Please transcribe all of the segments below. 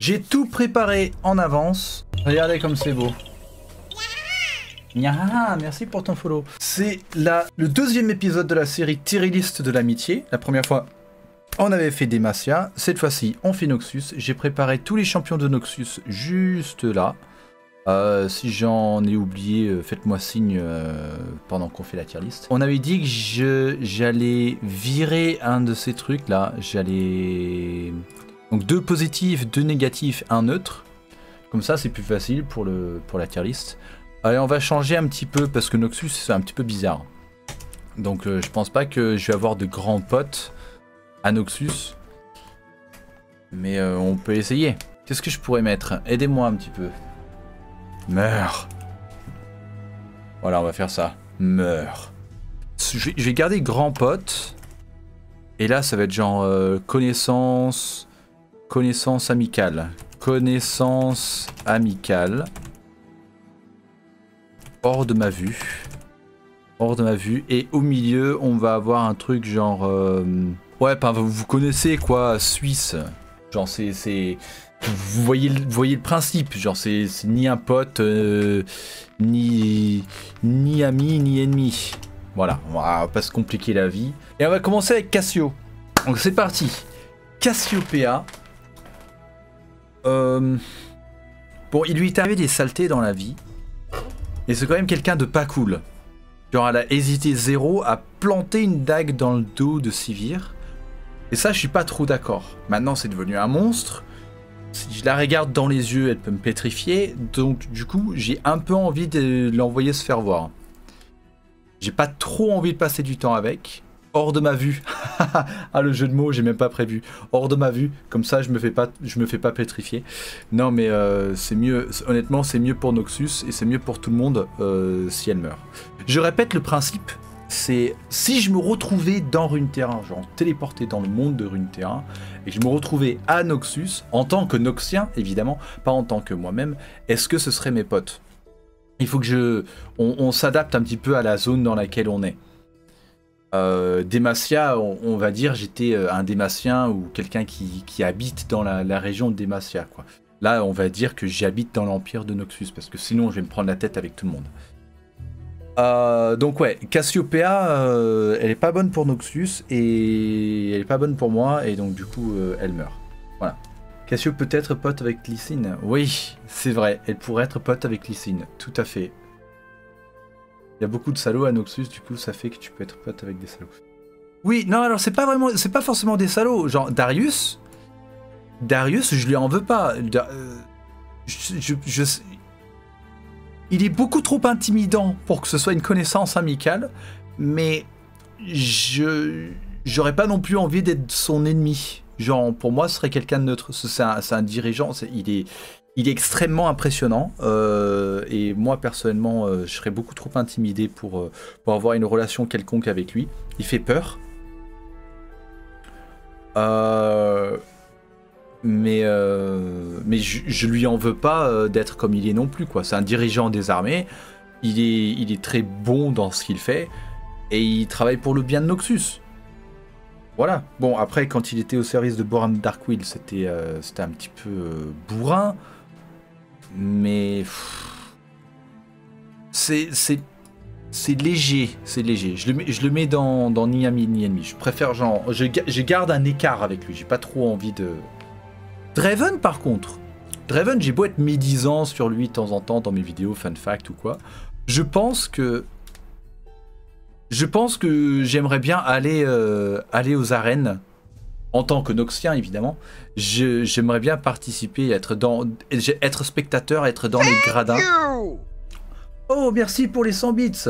J'ai tout préparé en avance. Regardez comme c'est beau. Nya, merci pour ton follow. C'est le deuxième épisode de la série Tier List de l'amitié. La première fois, on avait fait Demacia. Cette fois-ci, on fait Noxus. J'ai préparé tous les champions de Noxus juste là. Si j'en ai oublié, faites-moi signe pendant qu'on fait la tier list. On avait dit que j'allais virer un de ces trucs là. J'allais... Donc 2 positifs, 2 négatifs, 1 neutre. Comme ça, c'est plus facile pour la tier list. Allez, on va changer un petit peu parce que Noxus, c'est un petit peu bizarre. Donc je pense pas que je vais avoir de grands potes à Noxus. Mais on peut essayer. Qu'est-ce que je pourrais mettre? Aidez-moi un petit peu. Meurs. Voilà, on va faire ça. Meurs. Je vais garder grand pote. Et là, ça va être genre connaissance amicale. Connaissance amicale. Hors de ma vue. Hors de ma vue. Et au milieu, on va avoir un truc genre... Ouais, vous connaissez quoi, Suisse. Genre, c'est... Vous voyez le principe. Genre, c'est ni un pote, ni ami, ni ennemi. Voilà, on va pas se compliquer la vie. Et on va commencer avec Cassio. Donc c'est parti. Cassiopeia. Bon, il lui est arrivé des saletés dans la vie. Et c'est quand même quelqu'un de pas cool. Genre, elle a hésité zéro à planter une dague dans le dos de Sivir. Et ça, je suis pas trop d'accord. Maintenant, c'est devenu un monstre. Si je la regarde dans les yeux, elle peut me pétrifier. Donc, du coup, j'ai un peu envie de l'envoyer se faire voir. J'ai pas trop envie de passer du temps avec. Hors de ma vue. Ah, le jeu de mots, j'ai même pas prévu. Hors de ma vue, comme ça je me fais pas pétrifier. Non mais c'est mieux, honnêtement c'est mieux pour Noxus et c'est mieux pour tout le monde si elle meurt. Je répète le principe, c'est si je me retrouvais dans Runeterra, genre téléporté dans le monde de Runeterra, et que je me retrouvais à Noxus, en tant que Noxien évidemment, pas en tant que moi-même, est-ce que ce serait mes potes? Il faut que on s'adapte un petit peu à la zone dans laquelle on est. Demacia, on va dire, j'étais un Démacien ou quelqu'un qui habite dans la région de Demacia, quoi. Là, on va dire que j'habite dans l'empire de Noxus, parce que sinon, je vais me prendre la tête avec tout le monde. Donc ouais, Cassiopeia, elle est pas bonne pour Noxus, et elle est pas bonne pour moi, et donc du coup, elle meurt. Voilà. Cassio peut être pote avec Lysine. Oui, c'est vrai, elle pourrait être pote avec Lysine, tout à fait. Il y a beaucoup de salauds à Noxus, du coup ça fait que tu peux être pote avec des salauds. Oui, non, alors c'est pas forcément des salauds. Genre Darius, je lui en veux pas. Il est beaucoup trop intimidant pour que ce soit une connaissance amicale, mais j'aurais pas non plus envie d'être son ennemi. Genre pour moi ce serait quelqu'un de neutre. C'est un dirigeant, il est extrêmement impressionnant et moi personnellement je serais beaucoup trop intimidé pour avoir une relation quelconque avec lui. Il fait peur. Mais je lui en veux pas d'être comme il est non plus, quoi. C'est un dirigeant des armées, il est très bon dans ce qu'il fait et il travaille pour le bien de Noxus. Voilà. Bon, après quand il était au service de Boram Darkwill, c'était un petit peu bourrin. Mais c'est léger, c'est léger. Je le mets dans ni ami ni ennemi. Je préfère genre, je garde un écart avec lui. J'ai pas trop envie de. Draven par contre, Draven, j'ai beau être médisant sur lui de temps en temps dans mes vidéos fun fact ou quoi. Je pense que j'aimerais bien aller aux arènes. En tant que Noxien, évidemment, j'aimerais bien participer, être spectateur, être dans les gradins. Oh, merci pour les 100 bits.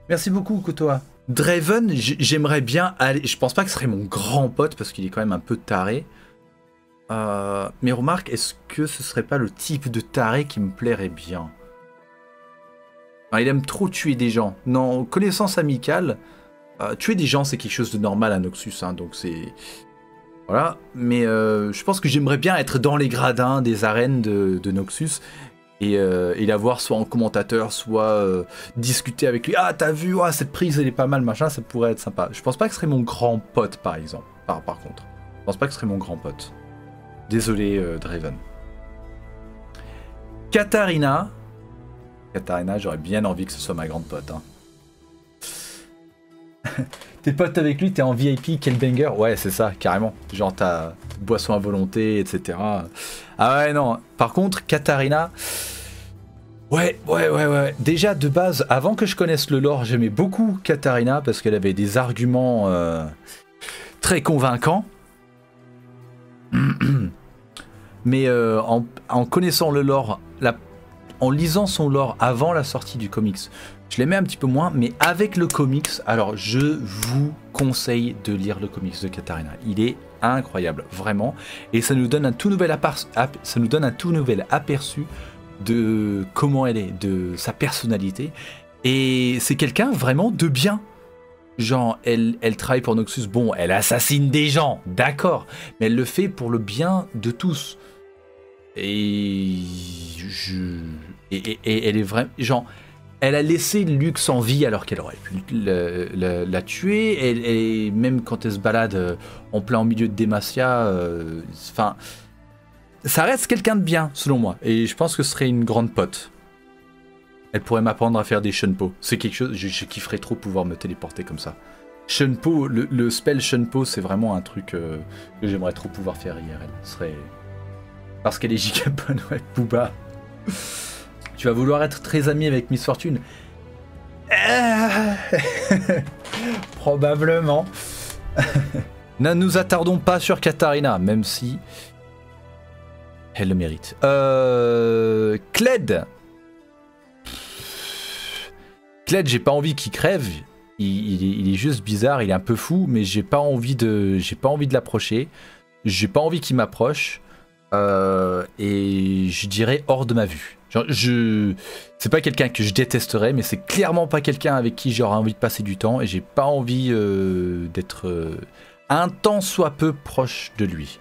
Merci beaucoup, Kotoa. Draven, j'aimerais bien aller... Je pense pas que ce serait mon grand pote, parce qu'il est quand même un peu taré. Mais remarque, est-ce que ce serait pas le type de taré qui me plairait bien? Enfin, il aime trop tuer des gens. Non, connaissance amicale... tuer des gens, c'est quelque chose de normal à Noxus, hein, donc c'est... Voilà, mais je pense que j'aimerais bien être dans les gradins des arènes de Noxus et l'avoir soit en commentateur, soit discuter avec lui. Ah, t'as vu, oh, cette prise, elle est pas mal, machin, ça pourrait être sympa. Je pense pas que ce serait mon grand pote, par exemple, par contre. Je pense pas que ce serait mon grand pote. Désolé, Draven. Katarina, j'aurais bien envie que ce soit ma grande pote. Hein. T'es pote avec lui, t'es en VIP, quel banger. Ouais, c'est ça, carrément. Genre, t'as boisson à volonté, etc. Ah ouais, non. Par contre, Katarina... Ouais. Déjà, de base, avant que je connaisse le lore, j'aimais beaucoup Katarina parce qu'elle avait des arguments très convaincants. Mais en connaissant le lore, en lisant son lore avant la sortie du comics, je l'aimais un petit peu moins, mais avec le comics, alors je vous conseille de lire le comics de Katarina. Il est incroyable, vraiment, et ça nous donne un tout nouvel aperçu de comment elle est, de sa personnalité, et c'est quelqu'un vraiment de bien. Genre, elle travaille pour Noxus, bon, elle assassine des gens, d'accord, mais elle le fait pour le bien de tous. Et elle est vraiment, genre, elle a laissé Lux en vie alors qu'elle aurait pu la tuer. Et même quand elle se balade en plein milieu de Demacia, enfin, ça reste quelqu'un de bien selon moi. Et je pense que ce serait une grande pote. Elle pourrait m'apprendre à faire des Shunpo. C'est quelque chose, je kifferais trop pouvoir me téléporter comme ça. Shunpo, le spell Shunpo, c'est vraiment un truc que j'aimerais trop pouvoir faire IRL. Ce serait... Parce qu'elle est giga bonne, ouais, Booba. Tu vas vouloir être très ami avec Miss Fortune. Probablement. Ne nous attardons pas sur Katarina, même si elle le mérite. Kled, j'ai pas envie qu'il crève. Il est juste bizarre, il est un peu fou, mais j'ai pas envie de l'approcher. J'ai pas envie qu'il m'approche. Et je dirais hors de ma vue. Genre, c'est pas quelqu'un que je détesterais, mais c'est clairement pas quelqu'un avec qui j'aurais envie de passer du temps, et j'ai pas envie d'être un tant soit peu proche de lui.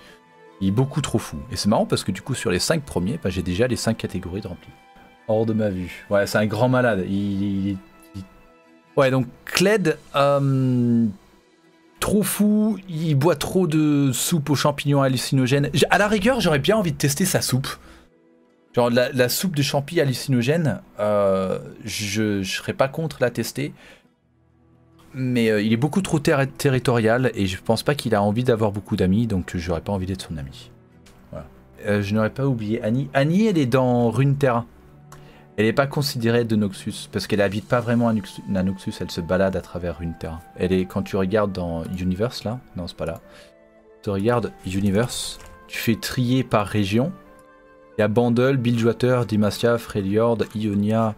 Il est beaucoup trop fou. Et c'est marrant parce que du coup sur les 5 premiers, bah, j'ai déjà les 5 catégories de remplies. Hors de ma vue. Ouais, c'est un grand malade. Ouais, donc Kled, trop fou, il boit trop de soupe aux champignons hallucinogènes. À la rigueur, j'aurais bien envie de tester sa soupe. Genre la soupe de champignons hallucinogènes, je serais pas contre la tester. Mais il est beaucoup trop territorial et je pense pas qu'il a envie d'avoir beaucoup d'amis, donc j'aurais pas envie d'être son ami. Voilà. Je n'aurais pas oublié Annie. Annie, elle est dans Runeterra. Elle n'est pas considérée de Noxus, parce qu'elle habite pas vraiment à Noxus, elle se balade à travers Runeterra. Elle est, quand tu regardes dans Universe, là, non c'est pas là, tu regardes Universe, tu fais trier par région, il y a Bandle, Bilgewater, Demacia, Freljord, Ionia,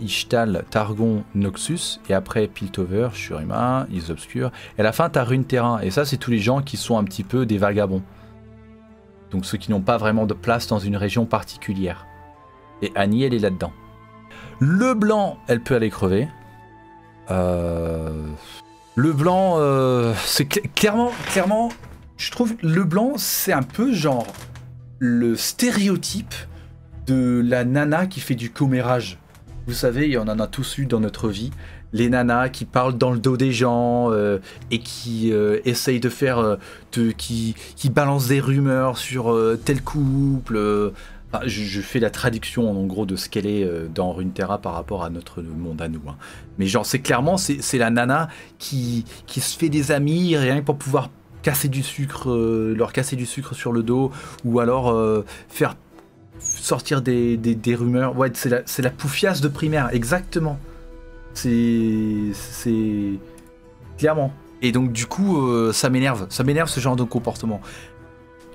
Ishtal, Targon, Noxus, et après Piltover, Shurima, Is Obscure, et à la fin t'as Runeterra, et ça c'est tous les gens qui sont un petit peu des vagabonds. Donc ceux qui n'ont pas vraiment de place dans une région particulière. Et Annie, elle est là-dedans. Le blanc, elle peut aller crever. Le blanc, c'est clairement, je trouve le blanc, c'est un peu genre le stéréotype de la nana qui fait du commérage. Vous savez, on en a tous eu dans notre vie. Les nanas qui parlent dans le dos des gens et qui essayent de faire... qui balancent des rumeurs sur tel couple... Enfin, je fais la traduction en gros de ce qu'elle est dans Runeterra par rapport à notre monde à nous. Hein. Mais genre, c'est clairement, c'est la nana qui se fait des amis rien que pour pouvoir casser du sucre, leur casser du sucre sur le dos, ou alors faire sortir des rumeurs. Ouais, c'est la poufiasse de primaire, exactement. C'est clairement. Et donc du coup, ça m'énerve ce genre de comportement.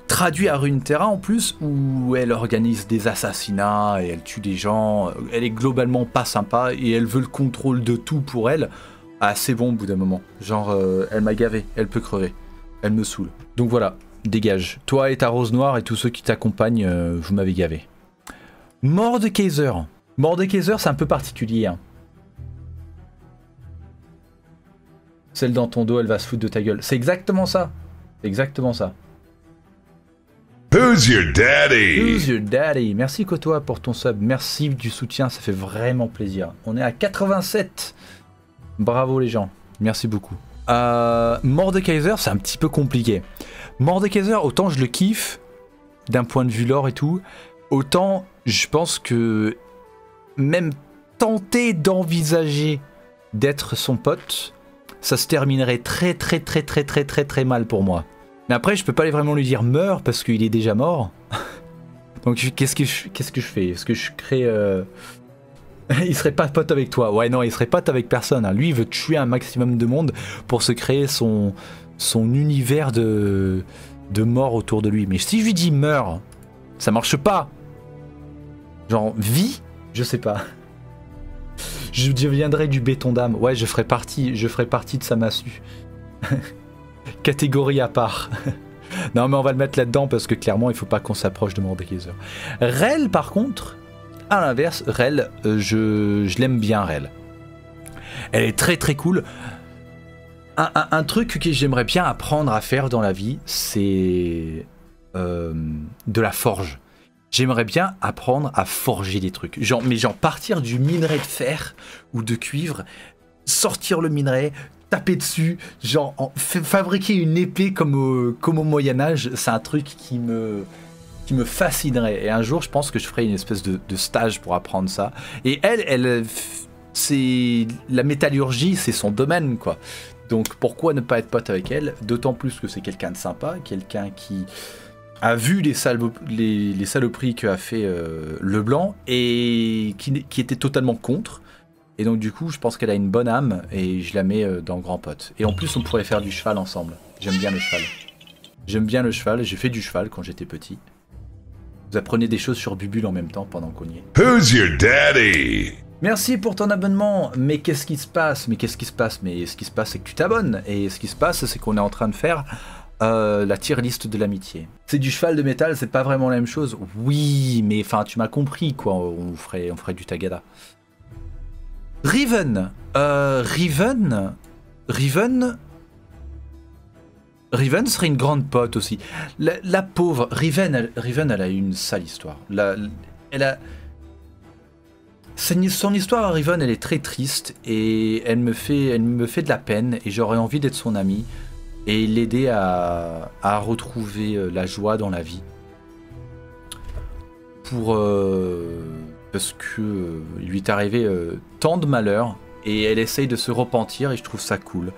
Traduit à Runeterra en plus, où elle organise des assassinats et elle tue des gens, elle est globalement pas sympa et elle veut le contrôle de tout pour elle. Ah, c'est bon au bout d'un moment. Genre, elle m'a gavé, elle peut crever, elle me saoule. Donc voilà, dégage. Toi et ta rose noire et tous ceux qui t'accompagnent, vous m'avez gavé. Mordekaiser. Mordekaiser, c'est un peu particulier. Hein. Celle dans ton dos, elle va se foutre de ta gueule. C'est exactement ça. C'est exactement ça. Who's your daddy? Who's your daddy? Merci Kotoa pour ton sub, merci du soutien, ça fait vraiment plaisir. On est à 87. Bravo les gens, merci beaucoup. Mordekaiser, c'est un petit peu compliqué. Mordekaiser, autant je le kiffe, d'un point de vue lore et tout, autant je pense que même tenter d'envisager d'être son pote, ça se terminerait très très mal pour moi. Mais après, je peux pas vraiment lui dire meurs parce qu'il est déjà mort. Donc qu'est-ce que je fais? Est-ce que je crée... Il serait pas pote avec toi. Ouais, non, il serait pote avec personne. Hein. Lui, il veut tuer un maximum de monde pour se créer son univers de mort autour de lui. Mais si je lui dis meurs, ça marche pas. Genre, vie? Je sais pas. Je deviendrai du béton d'âme. Ouais, je ferai partie de sa massue. Catégorie à part. Non, mais on va le mettre là-dedans parce que clairement, il faut pas qu'on s'approche de Mordekaiser. Rel, par contre, à l'inverse, Rel, je l'aime bien, Rel. Elle est très très cool. Un truc que j'aimerais bien apprendre à faire dans la vie, c'est de la forge. J'aimerais bien apprendre à forger des trucs. Genre partir du minerai de fer ou de cuivre, sortir le minerai, taper dessus, fabriquer une épée comme au Moyen-Âge, c'est un truc qui me fascinerait. Et un jour, je pense que je ferai une espèce de stage pour apprendre ça. Et elle c'est la métallurgie, c'est son domaine, quoi. Donc pourquoi ne pas être pote avec elle? D'autant plus que c'est quelqu'un de sympa, quelqu'un qui a vu les saloperies qu'a fait Leblanc et qui était totalement contre. Et donc du coup, je pense qu'elle a une bonne âme et je la mets dans Grand Pote. Et en plus, on pourrait faire du cheval ensemble. J'aime bien le cheval. J'ai fait du cheval quand j'étais petit. Vous apprenez des choses sur Bubule en même temps pendant qu'on y est. Who's your daddy? Merci pour ton abonnement. Mais qu'est-ce qui se passe? Mais ce qui se passe, c'est que tu t'abonnes. Et ce qui se passe, c'est qu'on est en train de faire la tier list de l'amitié. C'est du cheval de métal, c'est pas vraiment la même chose. Oui, mais enfin, tu m'as compris, quoi. On ferait du Tagada. Riven serait une grande pote aussi. La pauvre Riven, elle a eu une sale histoire. Son histoire à Riven, elle est très triste et elle me fait de la peine et j'aurais envie d'être son ami et l'aider à retrouver la joie dans la vie. Parce que il lui est arrivé tant de malheurs et elle essaye de se repentir et je trouve ça cool.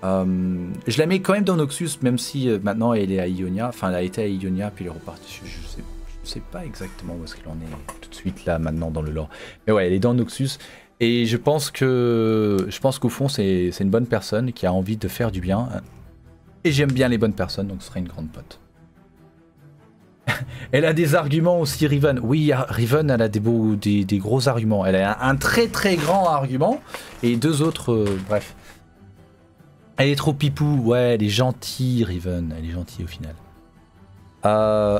Je la mets quand même dans Noxus, même si maintenant elle est à Ionia. Enfin, elle a été à Ionia puis elle est repartie. Je sais pas exactement où est-ce qu'elle en est tout de suite là maintenant dans le lore. Mais ouais, elle est dans Noxus et je pense qu'au fond c'est une bonne personne qui a envie de faire du bien. Et j'aime bien les bonnes personnes, donc ce serait une grande pote. Elle a des arguments aussi, Riven. Oui, Riven, elle a des gros arguments. Elle a un très très grand argument et deux autres, bref. Elle est trop pipou, ouais, elle est gentille, Riven. Elle est gentille au final.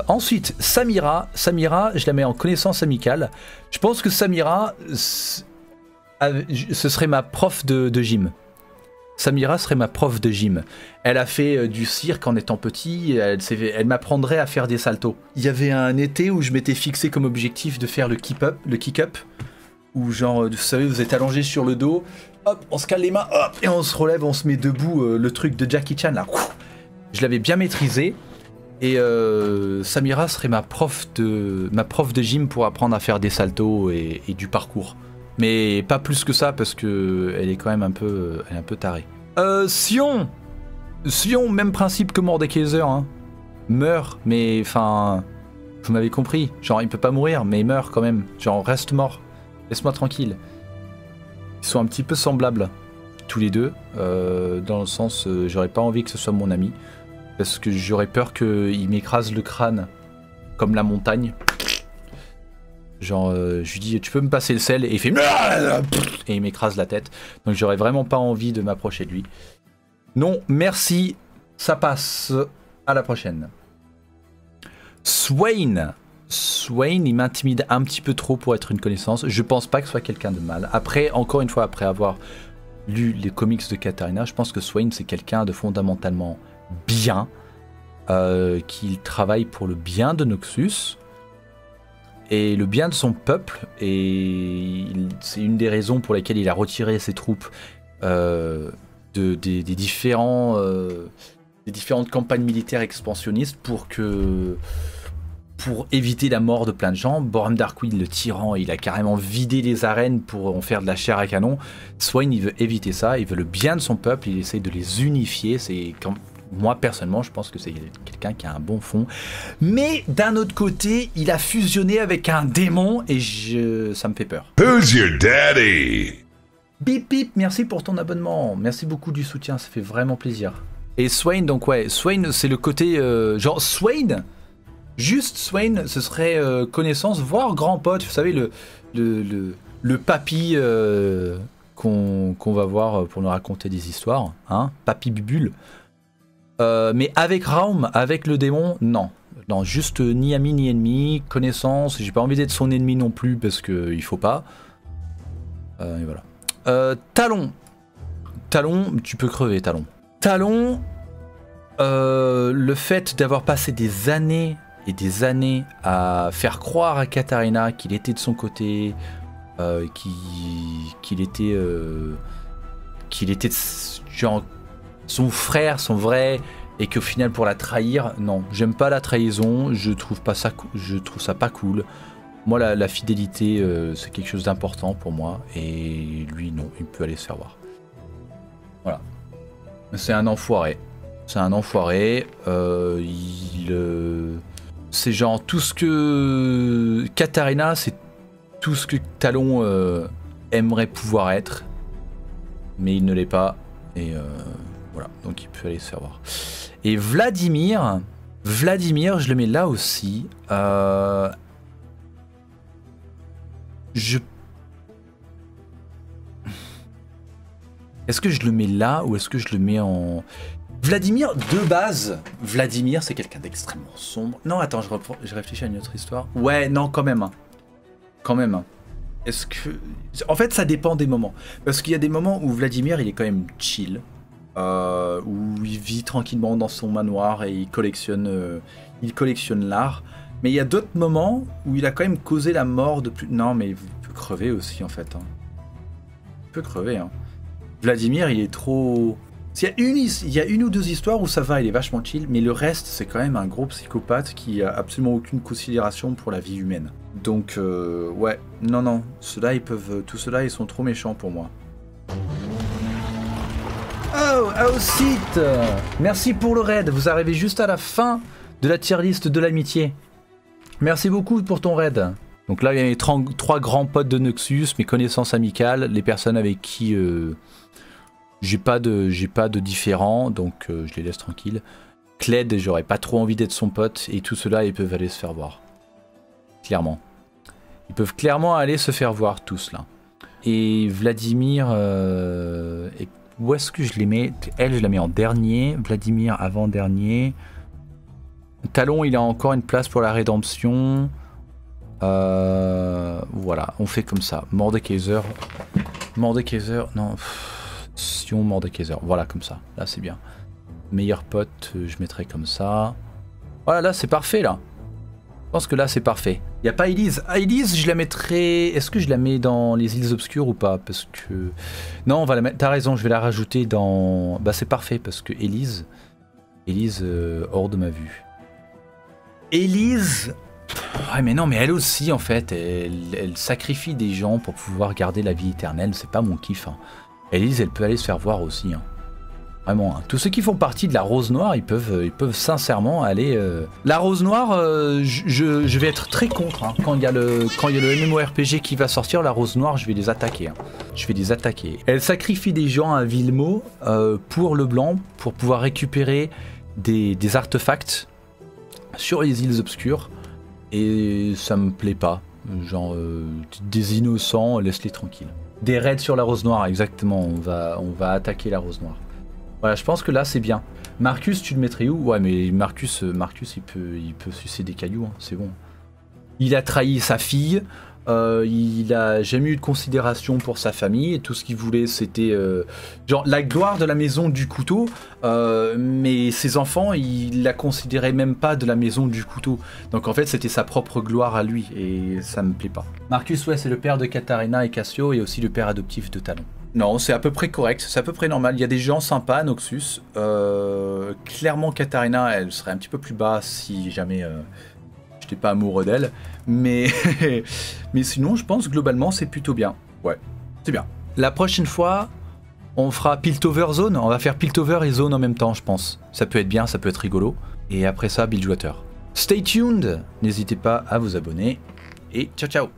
Ensuite, Samira, je la mets en connaissance amicale. Je pense que Samira, ce serait ma prof de gym. Samira serait ma prof de gym. Elle a fait du cirque en étant petit, elle m'apprendrait à faire des saltos. Il y avait un été où je m'étais fixé comme objectif de faire le kick-up, où genre, vous savez, vous êtes allongé sur le dos, hop, on se cale les mains, hop, et on se relève, on se met debout, le truc de Jackie Chan là. Je l'avais bien maîtrisé, et Samira serait ma prof de gym pour apprendre à faire des saltos et du parcours. Mais pas plus que ça parce que elle est quand même un peu tarée. Sion, même principe que Mordekaiser, hein. Meurt, mais enfin, vous m'avez compris. Genre, il peut pas mourir, mais il meurt quand même. Genre, reste mort, laisse-moi tranquille. Ils sont un petit peu semblables, tous les deux, dans le sens, j'aurais pas envie que ce soit mon ami, parce que j'aurais peur qu'il m'écrase le crâne comme la montagne. Genre, je lui dis, tu peux me passer le sel, et il fait... Et il m'écrase la tête. Donc j'aurais vraiment pas envie de m'approcher de lui. Non, merci, ça passe. À la prochaine. Swain, il m'intimide un petit peu trop pour être une connaissance. Je pense pas que ce soit quelqu'un de mal. Après, encore une fois, après avoir lu les comics de Katarina, je pense que Swain, c'est quelqu'un de fondamentalement bien, qu'il travaille pour le bien de Noxus, et le bien de son peuple, et c'est une des raisons pour lesquelles il a retiré ses troupes des différents différentes campagnes militaires expansionnistes pour éviter la mort de plein de gens. Borm Darkwind, le tyran, il a carrément vidé les arènes pour en faire de la chair à canon. Swain, il veut éviter ça, il veut le bien de son peuple, il essaye de les unifier. Moi, personnellement, je pense que c'est quelqu'un qui a un bon fond. Mais d'un autre côté, il a fusionné avec un démon et ça me fait peur. Who's your daddy? Bip bip, merci pour ton abonnement. Merci beaucoup du soutien, ça fait vraiment plaisir. Et Swain, donc ouais, Swain, c'est le côté... genre Swain, juste Swain, ce serait connaissance, voire grand pote. Vous savez, le papy qu'on va voir pour nous raconter des histoires. Hein, papy Bubule. Mais avec Raum, avec le démon, non. Non, juste ni ami ni ennemi, connaissance. J'ai pas envie d'être son ennemi non plus parce qu'il faut pas. Et voilà. Talon. Talon, tu peux crever, Talon. Talon, le fait d'avoir passé des années et des années à faire croire à Katarina qu'il était de son côté, qu'il était genre son frère, son vrai, et qu'au final pour la trahir, non, j'aime pas la trahison, je trouve ça pas cool. Moi la fidélité c'est quelque chose d'important pour moi, et lui non, il peut aller se faire voir. Voilà. C'est un enfoiré. C'est un enfoiré. C'est genre tout ce que Katarina, c'est tout ce que Talon aimerait pouvoir être, mais il ne l'est pas. Et voilà, donc il peut aller se faire voir. Et Vladimir, je le mets là aussi. Est-ce que je le mets là ou est-ce que je le mets en... Vladimir, de base, Vladimir, c'est quelqu'un d'extrêmement sombre. Non, attends, je réfléchis à une autre histoire. Ouais, non, quand même. Quand même. Est-ce que... En fait, ça dépend des moments. Parce qu'il y a des moments où Vladimir, il est quand même chill. Où il vit tranquillement dans son manoir et il collectionne l'art. Mais il y a d'autres moments où il a quand même causé la mort de plus... Non, mais il peut crever aussi, en fait. Hein. Il peut crever, hein. Vladimir, il est trop... Il y a une ou deux histoires où ça va, il est vachement chill, mais le reste, c'est quand même un gros psychopathe qui a absolument aucune considération pour la vie humaine. Donc, ouais, non, tous ceux-là, ils sont trop méchants pour moi. Oh, Aucite, merci pour le raid, vous arrivez juste à la fin de la tier list de l'amitié. Merci beaucoup pour ton raid. Donc là, il y a les 3 grands potes de Noxus, mes connaissances amicales, les personnes avec qui... j'ai pas de différents, donc je les laisse tranquilles. Cled, j'aurais pas trop envie d'être son pote, et tout cela, ils peuvent aller se faire voir. Clairement. Ils peuvent clairement aller se faire voir, tous, là. Et Vladimir... où est-ce que je les mets? Elle, je la mets en dernier. Vladimir, avant-dernier. Talon, il a encore une place pour la rédemption. Voilà, on fait comme ça. Mordekaiser, non... Sion Mordekaiser, voilà comme ça, là c'est bien. Meilleur pote, je mettrai comme ça. Voilà, là c'est parfait là. Je pense que là c'est parfait. Il n'y a pas Elise. Ah, Elise, je la mettrai... Est-ce que je la mets dans les îles obscures ou pas? Parce que... Non, on va la mettre... T'as raison, je vais la rajouter dans... Bah c'est parfait parce que Elise... hors de ma vue. Elise... Ouais mais non, mais elle aussi en fait, elle sacrifie des gens pour pouvoir garder la vie éternelle, c'est pas mon kiff. Hein. Elise, elle peut aller se faire voir aussi. Hein. Vraiment. Hein. Tous ceux qui font partie de la Rose Noire, ils peuvent sincèrement aller... La Rose Noire, je vais être très contre. Hein. Quand il y a le MMORPG qui va sortir, la Rose Noire, je vais les attaquer. Hein. Je vais les attaquer. Elle sacrifie des gens à Villemot pour le blanc, pour pouvoir récupérer des artefacts sur les îles obscures. Et ça me plaît pas. Genre, des innocents, laisse-les tranquilles. Des raids sur la Rose Noire, exactement, on va attaquer la Rose Noire. Voilà, je pense que là c'est bien. Marcus, tu le mettrais où? Ouais, mais Marcus il peut sucer des cailloux, hein, c'est bon. Il a trahi sa fille, il a jamais eu de considération pour sa famille, et tout ce qu'il voulait c'était genre la gloire de la maison du couteau, mais ses enfants, il la considérait même pas de la maison du couteau. Donc en fait c'était sa propre gloire à lui, et ça me plaît pas. Marcus, ouais, c'est le père de Katarina et Cassio, et aussi le père adoptif de Talon. Non, c'est à peu près correct, c'est à peu près normal. Il y a des gens sympas, Noxus. Clairement, Katarina, elle serait un petit peu plus bas si jamais j'étais pas amoureux d'elle. Mais... mais sinon, je pense globalement, c'est plutôt bien. Ouais, c'est bien. La prochaine fois, on fera Piltover Zone. On va faire Piltover et Zone en même temps, je pense. Ça peut être bien, ça peut être rigolo. Et après ça, Bilgewater. Stay tuned. N'hésitez pas à vous abonner. Et ciao, ciao.